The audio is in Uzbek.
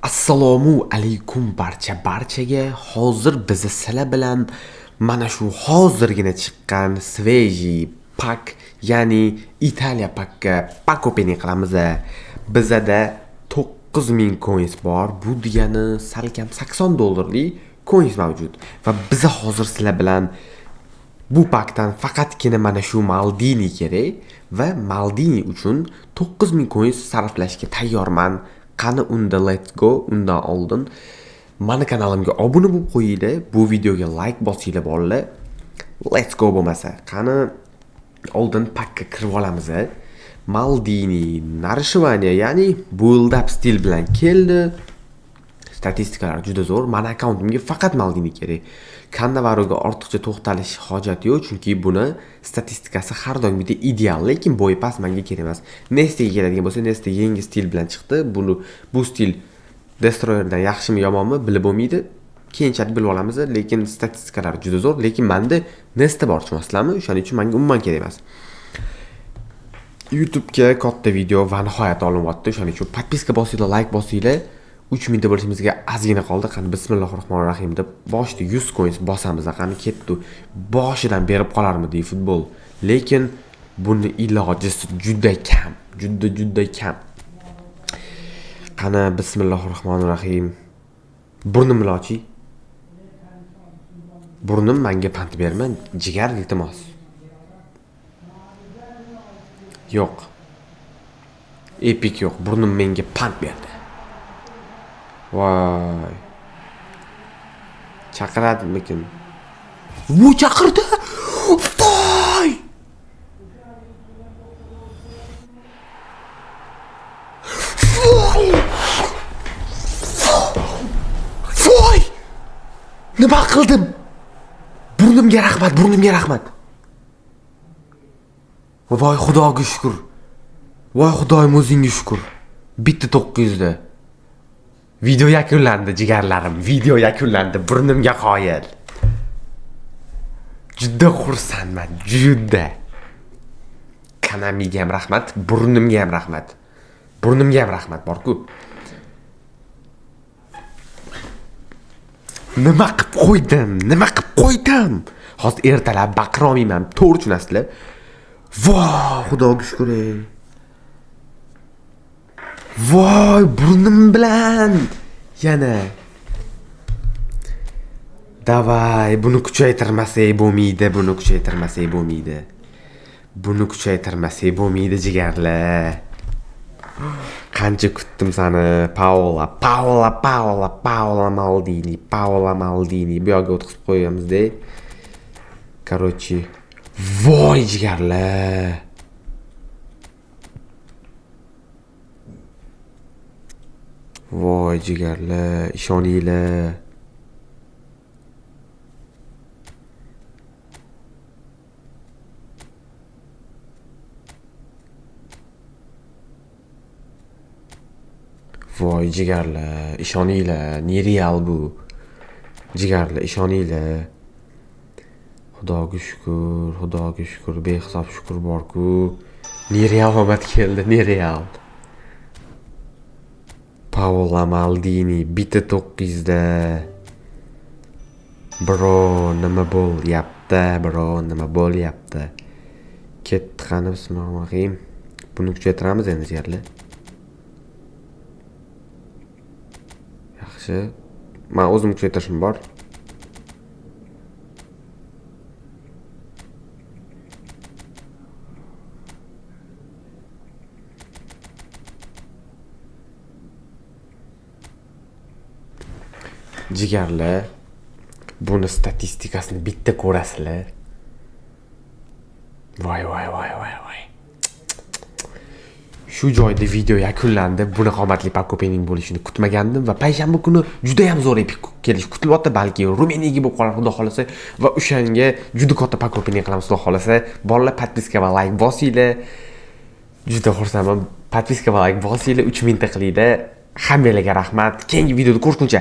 Assalomu alaykum barchaga. Hozir biz sizlar bilan mana shu hozirgina chiqqan sveji pak, ya'ni Italiya pakka pak opening qilamiz. Bizada 9000 coins bor. Bu degani salkam $80 coins mavjud va biz hozir sizlar bilan bu pakdan faqatgina mana shu Maldini kerak va Maldini uchun 9000 coins sarflashga tayyorman. Qani unda let's go. Undan oldin mani kanalimga obuna bo'lib qo'yinglar, bu videoga like bosinglar bolalar. Let's go bo'lmasa. Qani oldin pakka kirib olamiz. Maldini Narshvaniya, ya'ni build up stil bilan keldi. Statistikalar juda zo'r. Mani akkauntimga faqat Maldini kerak. Cannavaroga ortiqcha to'xtalish hojat yo'q, chunki buni statistikasi har doimgidek ideal, lekin bo'yi past menga kerak emas. Nestaga keladigan bo'lsa, Nesta yangi stil bilan chiqdi. Bu stil Destroyerdan yaxshimi yomonmi bilib bo'lmaydi. Keyinchalik bilib olamiz, lekin statistikalar juda zo'r, lekin menda Nesta bor, tushunasizlarmi? O'shaning uchun menga umuman kerak emas. YouTube'ga katta video va nihoyat olinyapti. O'shaning uchun podpiska bosinglar, like bosinglar. 3000 ta bo'lishimizga ozgina qoldi. Qani bismillahirrohmanirrohim deb boshida 100 coins bosamiz. Qani ketdi. Boshidan berib qolarmidi futbol. Lekin buni ilojisi juda kam, juda kam. Qani bismillahirrohmanirrohim. Burnimni ochi. Burnim menga pand berma, jigar iltimos. Yo'q. Epic yo'q. Burnim menga pand berdi. Voy. Chaqiradimikin? Bu chaqirdi. Voy. Voy. Nima qildim? Burnimga rahmat. Voy Xudoga shukr. Voy Xudoyim o'zingga shukr. Bitta 900 da. Video yakunlandi jigarlarim. Video yakunlandi. Burnimga qoyil. Juda xursandman, juda. Kanamiga ham rahmat, burnimga ham rahmat. Burnimga ham rahmat bor-ku. Nima qilib qo'ydim? Hozir ertalab baqira olmayman, to'g'ri tushunasizlar? Voy, Xudoga shukr. Voy, burnim bilan yana. Davay, buni kuchaytirmasak bo'lmaydi. Jigarlar. Qancha kutdim seni, Paola Maldini. Bu yoqqa o'tkazib qo'yamiz-da. Короче, voy jigarlar. Voy jigarlar, ishoninglar. Voy jigarlar, ishoninglar, nereal bu. Jigarlar, ishoninglar. Xudoga shukr, behisob shukr bor-ku. Nereal omad keldi, nereal. Paola Maldini bitta 900 da. Bro, nima bo'lyapti? Ketdi qani bismillahirrohmanirrohim. Buni kuchaytiramiz endi jigarlar. Yaxshi. Men o'zim kuchaytirishim bor. Jigarlar, buni statistikasini bitta ko'rasizlar. Voy. Shu joyda video yakunlandi. Buni qomatli pak opening bo'lishini kutmagandim va payshanba kuni juda ham zo'r epik kelish kutilyapti. Balki Ruminiyaga bo'lib qolar xudo xolasa va o'shanga juda katta pak opening qilamiz xudo xolasa. Bolalar podpiska va like bosinglar. Juda xursandman. Podpiska va like bosinglar, 3000 ta qilinglar. Hammalarga rahmat. Keyingi videoda ko'rishguncha